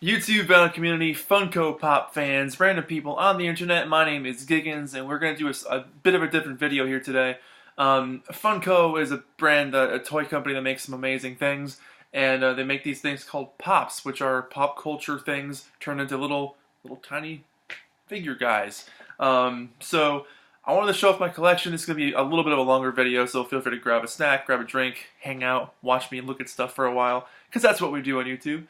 YouTube battle community, Funko Pop fans, random people on the internet. My name is Giggens, and we're going to do a bit of a different video here today. Funko is a brand, a toy company that makes some amazing things, and they make these things called Pops, which are pop culture things turned into little tiny figure guys. So I wanted to show off my collection. This is going to be a little bit of a longer video, so feel free to grab a snack, grab a drink, hang out, watch me look at stuff for a while, because that's what we do on YouTube.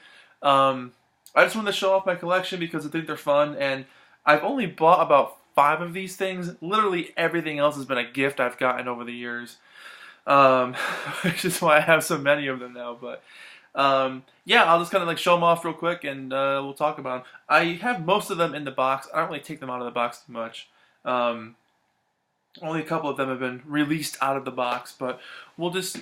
I just wanted to show off my collection because I think they're fun, and I've only bought about 5 of these things. Literally everything else has been a gift I've gotten over the years, which is why I have so many of them now. But yeah, I'll just kind of like show them off real quick, and we'll talk about them. I have most of them in the box. I don't really take them out of the box too much. Only a couple of them have been released out of the box, but we'll just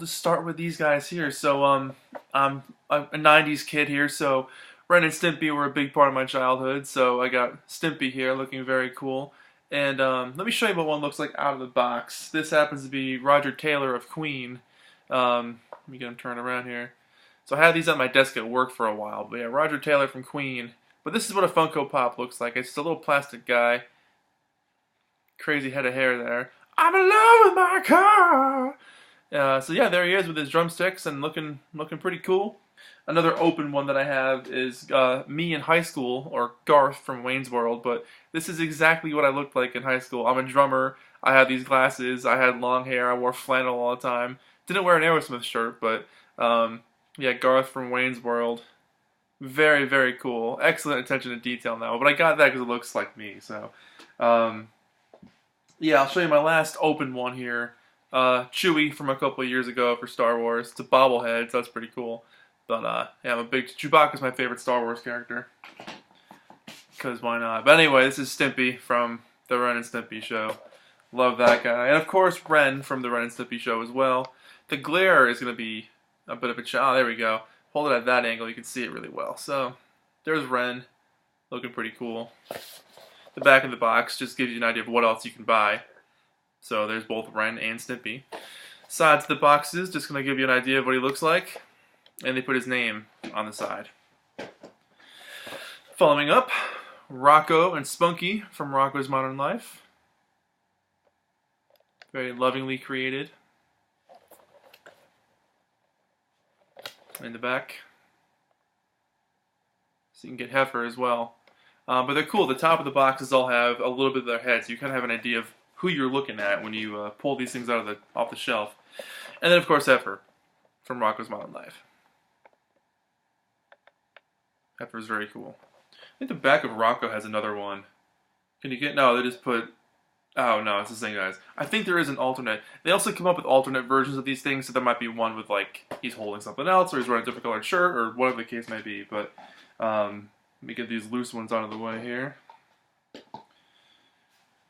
start with these guys here. So I'm a 90s kid here, so Ren and Stimpy were a big part of my childhood. So I got Stimpy here looking very cool. And let me show you what one looks like out of the box. This happens to be Roger Taylor of Queen. Let me get him turned around here. So I had these on my desk at work for a while. But yeah, Roger Taylor from Queen. But this is what a Funko Pop looks like. It's just a little plastic guy. Crazy head of hair there. I'm in love with my car! So yeah, there he is with his drumsticks and looking pretty cool. Another open one that I have is me in high school, or Garth from Wayne's World, but this is exactly what I looked like in high school. I'm a drummer, I had these glasses, I had long hair, I wore flannel all the time. Didn't wear an Aerosmith shirt, but yeah, Garth from Wayne's World. Very, very cool. Excellent attention to detail now, but I got that because it looks like me, so... yeah, I'll show you my last open one here. Chewie from a couple of years ago for Star Wars. It's a bobblehead, so that's pretty cool. But yeah, I'm a big... Chewbacca's my favorite Star Wars character. Because why not? But anyway, this is Stimpy from the Ren and Stimpy show. Love that guy. And of course, Ren from the Ren and Stimpy show as well. The glare is going to be a bit of a challenge. Oh, there we go. Hold it at that angle, you can see it really well. So, there's Ren. Looking pretty cool. The back of the box just gives you an idea of what else you can buy. So there's both Ren and Stimpy. Sides of the boxes, just going to give you an idea of what he looks like. And they put his name on the side. Following up, Rocco and Spunky from Rocco's Modern Life. Very lovingly created. In the back. So you can get Heifer as well. But they're cool. The top of the boxes all have a little bit of their heads, so you kind of have an idea of who you're looking at when you pull these things out of off the shelf. And then, of course, Heifer from Rocco's Modern Life. Heifer's very cool. I think the back of Rocco has another one. Can you get... No, they just put... Oh, no, it's the same guys. I think there is an alternate. They also come up with alternate versions of these things, so there might be one with, like, he's holding something else, or he's wearing a different colored shirt, or whatever the case may be. But, let me get these loose ones out of the way here.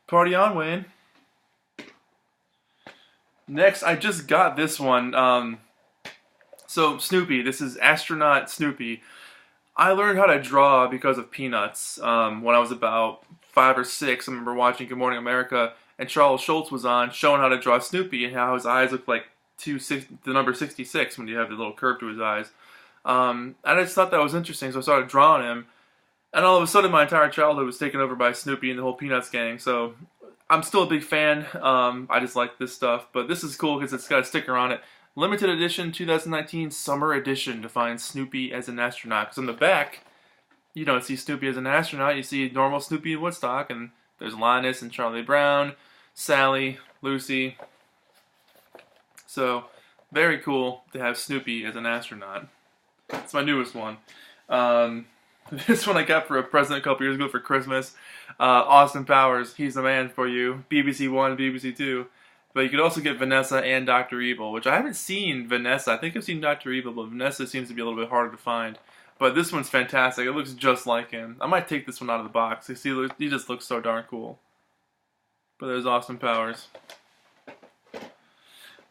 Party on, Wayne. Next, I just got this one. So, Snoopy. This is Astronaut Snoopy. I learned how to draw because of Peanuts. When I was about 5 or 6, I remember watching Good Morning America, and Charles Schultz was on showing how to draw Snoopy and how his eyes look like the number 66 when you have the little curve to his eyes. I just thought that was interesting, so I started drawing him. And all of a sudden, my entire childhood was taken over by Snoopy and the whole Peanuts gang. So I'm still a big fan. I just like this stuff. But this is cool because it's got a sticker on it. Limited edition 2019 Summer Edition to find Snoopy as an astronaut. Because on the back, you don't see Snoopy as an astronaut. You see normal Snoopy in Woodstock. And there's Linus and Charlie Brown, Sally, Lucy. So, very cool to have Snoopy as an astronaut. It's my newest one. This one I got for a present a couple years ago for Christmas. Austin Powers, he's the man for you. BBC One, BBC Two. But you could also get Vanessa and Dr. Evil, which I haven't seen Vanessa. I think I've seen Dr. Evil, but Vanessa seems to be a little bit harder to find. But this one's fantastic. It looks just like him. I might take this one out of the box. You see, he just looks so darn cool. But there's Austin Powers.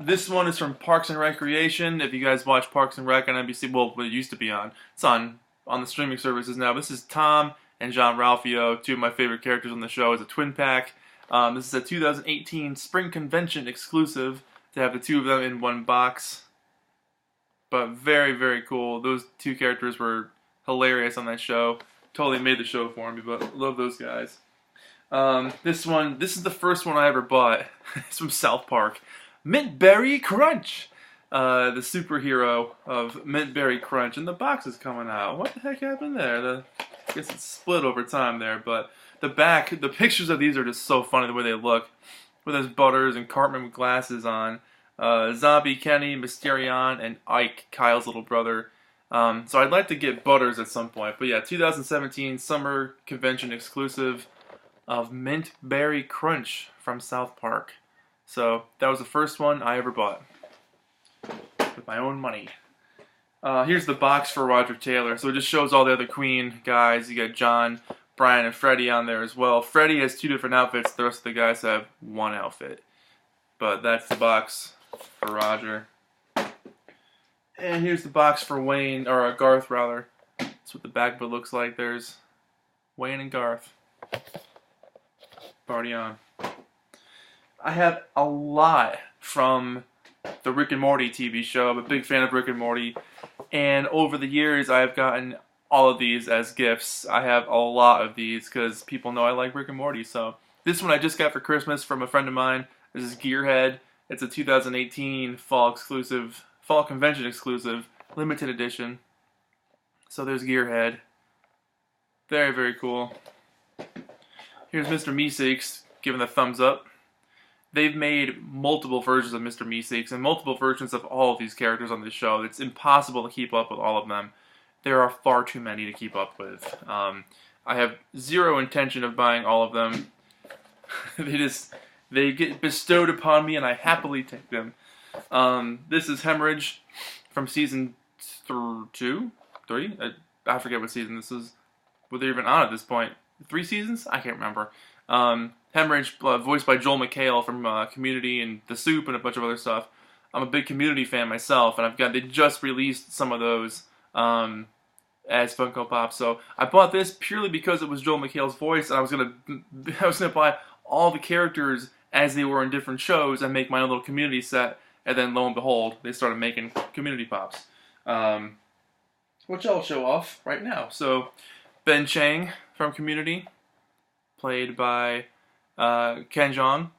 This one is from Parks and Recreation. If you guys watch Parks and Rec on NBC, well, it used to be on. It's on the streaming services now. This is Tom and John Ralphio, two of my favorite characters on the show. It's a twin pack. This is a 2018 Spring Convention exclusive to have the two of them in one box. But very, very cool. Those two characters were hilarious on that show. Totally made the show for me, but love those guys. This is the first one I ever bought. It's from South Park. Mint Berry Crunch. The superhero of Mint Berry Crunch. And the box is coming out. What the heck happened there? I guess it's split over time there, but the pictures of these are just so funny the way they look. With his Butters and Cartman with glasses on. Zombie Kenny, Mysterion, and Ike, Kyle's little brother. So I'd like to get Butters at some point. But yeah, 2017 Summer Convention exclusive of Mint Berry Crunch from South Park. So that was the first one I ever bought with my own money. Here's the box for Roger Taylor. So it just shows all the other Queen guys. You got John, Brian, and Freddie on there as well. Freddie has 2 different outfits. The rest of the guys have 1 outfit. But that's the box for Roger. And here's the box for Wayne, or Garth rather. That's what the back of it looks like. There's Wayne and Garth. Party on. I have a lot from the Rick and Morty TV show. I'm a big fan of Rick and Morty. And over the years, I've gotten all of these as gifts. I have a lot of these because people know I like Rick and Morty. So this one I just got for Christmas from a friend of mine. This is Gearhead. It's a 2018 fall convention exclusive, limited edition. So there's Gearhead. Very, very cool. Here's Mr. Meeseeks giving the thumbs up. They've made multiple versions of Mr. Meeseeks and multiple versions of all of these characters on this show. It's impossible to keep up with all of them. There are far too many to keep up with. I have zero intention of buying all of them. They get bestowed upon me and I happily take them. This is Hemorrhage from season 2? 3? I forget what season this is. What they're even on at this point. 3 seasons? I can't remember. Hemorrhage, voiced by Joel McHale from Community and The Soup and a bunch of other stuff. I'm a big Community fan myself, and they just released some of those as Funko Pop. So I bought this purely because it was Joel McHale's voice, and I was gonna buy all the characters as they were in different shows and make my own little Community set. And then lo and behold, they started making Community Pops, which I'll show off right now. So Ben Chang from Community, played by Ken Jeong.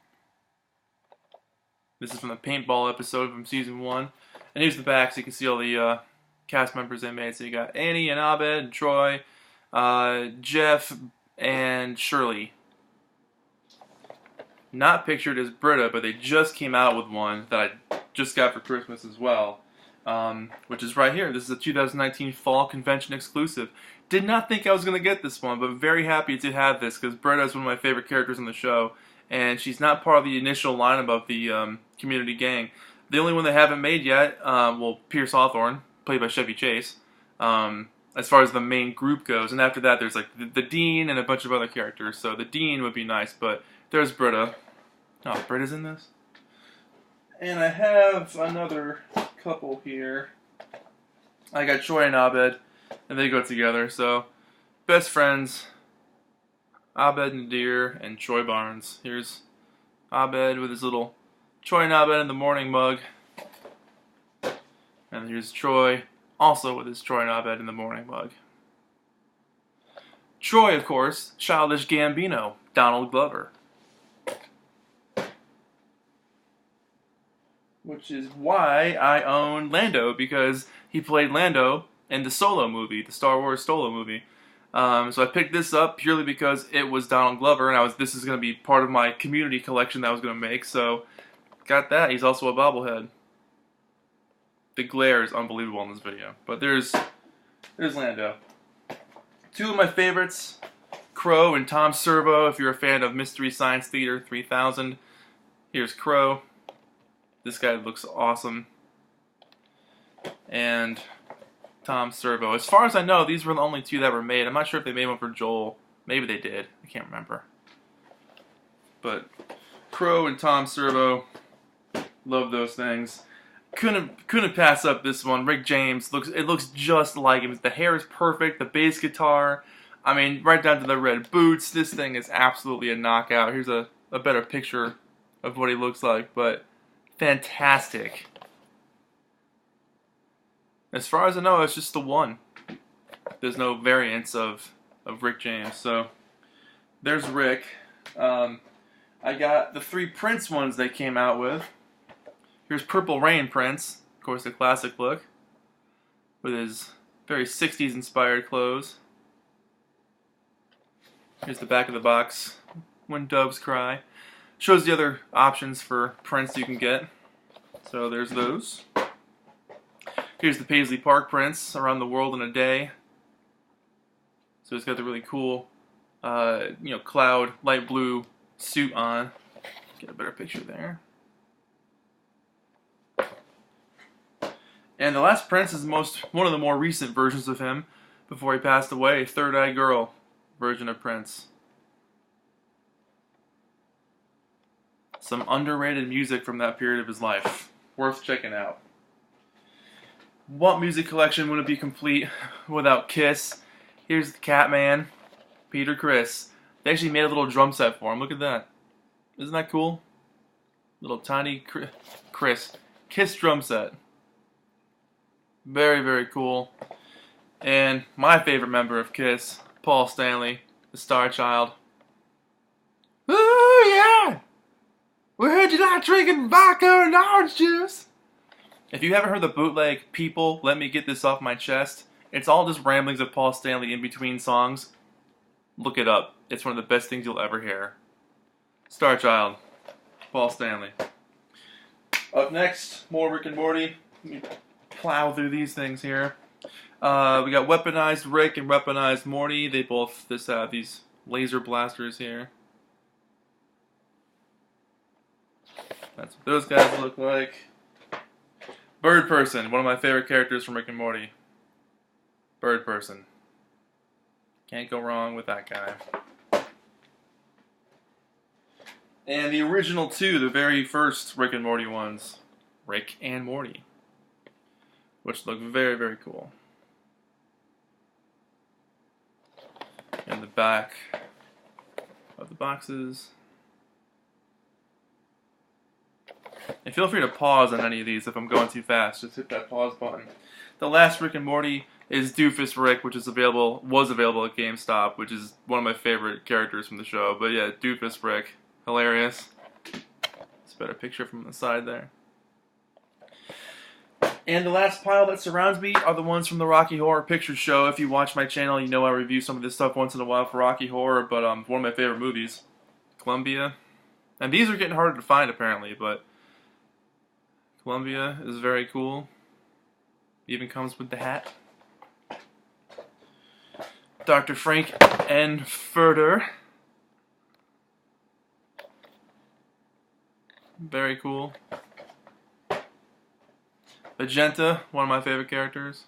This is from the paintball episode from season 1. And here's the back, so you can see all the cast members they made. So you got Annie and Abed and Troy, Jeff and Shirley. Not pictured as Britta, but they just came out with one that I just got for Christmas as well, which is right here. This is a 2019 Fall Convention exclusive. Did not think I was going to get this one, but very happy to have this because Britta is one of my favorite characters on the show, and she's not part of the initial lineup of the Community gang. The only one they haven't made yet, well, Pierce Hawthorne, played by Chevy Chase, as far as the main group goes, and after that there's like the Dean and a bunch of other characters, so the Dean would be nice, but there's Britta. Oh, Britta's in this? And I have another couple here. I got Troy and Abed, and they go together, so best friends, Abed Nadir and Troy Barnes. Here's Abed with his little Troy and Abed in the morning mug. And here's Troy, also with his Troy and Abed in the morning mug. Troy, of course, Childish Gambino, Donald Glover. Which is why I own Lando, because he played Lando in the Solo movie, the Star Wars Solo movie. So I picked this up purely because it was Donald Glover, and this is going to be part of my Community collection that I was going to make, so got that. He's also a bobblehead. The glare is unbelievable in this video, but there's Lando. Two of my favorites, Crow and Tom Servo, if you're a fan of Mystery Science Theater 3000. Here's Crow. This guy looks awesome. And Tom Servo. As far as I know, these were the only two that were made. I'm not sure if they made one for Joel. Maybe they did. I can't remember. But Crow and Tom Servo, love those things. Couldn't pass up this one. Rick James looks just like him. The hair is perfect. The bass guitar, I mean, right down to the red boots. This thing is absolutely a knockout. Here's a better picture of what he looks like, but fantastic. As far as I know, it's just the one. There's no variants of Rick James. So there's Rick. I got the 3 Prince ones they came out with. Here's Purple Rain Prince, of course, the classic look, with his very 60s inspired clothes. Here's the back of the box. When Doves Cry. Shows the other options for Prince you can get. So there's those. Here's the Paisley Park Prince, Around the World in a Day. So he's got the really cool, cloud light blue suit on. Get a better picture there. And the last Prince is one of the more recent versions of him before he passed away. Third Eye Girl version of Prince. Some underrated music from that period of his life. Worth checking out. What music collection wouldn't be complete without Kiss? Here's the Catman, Peter Criss. They actually made a little drum set for him. Look at that. Isn't that cool? Little tiny Kiss drum set. Very, very cool. And my favorite member of Kiss, Paul Stanley, the Star Child. Ooh, yeah! We heard you like drinking vodka and orange juice. If you haven't heard the bootleg People, Let Me Get This Off My Chest, it's all just ramblings of Paul Stanley in between songs. Look it up. It's one of the best things you'll ever hear. Star Child, Paul Stanley. Up next, more Rick and Morty. Let me plow through these things here. We got Weaponized Rick and Weaponized Morty. They both just have these laser blasters here. That's what those guys look like. Bird Person, one of my favorite characters from Rick and Morty. Bird Person. Can't go wrong with that guy. And the original 2, the very first Rick and Morty ones. Rick and Morty. Which look very, very cool. And the back of the boxes. And feel free to pause on any of these if I'm going too fast. Just hit that pause button. The last Rick and Morty is Doofus Rick, which was available at GameStop, which is one of my favorite characters from the show. But yeah, Doofus Rick, hilarious. It's a better picture from the side there. And the last pile that surrounds me are the ones from the Rocky Horror Picture Show. If you watch my channel, you know I review some of this stuff once in a while for Rocky Horror, but one of my favorite movies, Columbia. And these are getting harder to find apparently, but Columbia is very cool. Even comes with the hat. Dr. Frank N. Furter. Very cool. Magenta, one of my favorite characters.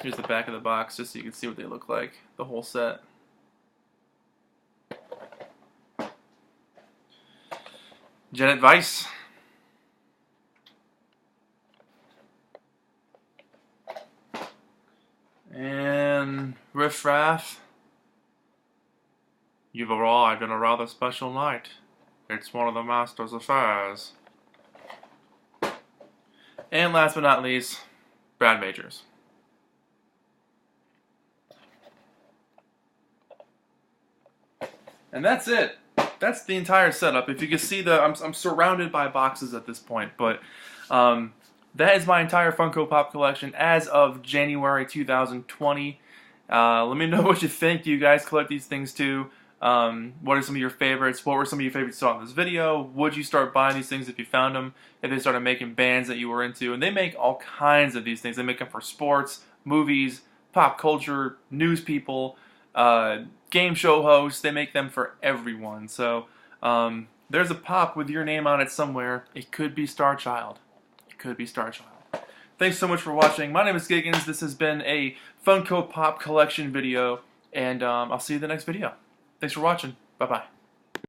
Here's the back of the box, just so you can see what they look like. The whole set. Janet Weiss. And Riff Raff. You've arrived in a rather special night. It's one of the Master's affairs. And last but not least, Brad Majors. And that's it. That's the entire setup. If you can see, I'm surrounded by boxes at this point, but that is my entire Funko Pop collection as of January 2020. Let me know what you think. Do you guys collect these things too? What are some of your favorites? What were some of your favorites you saw in this video? Would you start buying these things if you found them? If they started making bands that you were into? And they make all kinds of these things. They make them for sports, movies, pop culture, news people, game show hosts. They make them for everyone. So there's a pop with your name on it somewhere. It could be Star Child. It could be Star Child. Thanks so much for watching. My name is Giggens. This has been a Funko Pop collection video. And I'll see you in the next video. Thanks for watching. Bye-bye.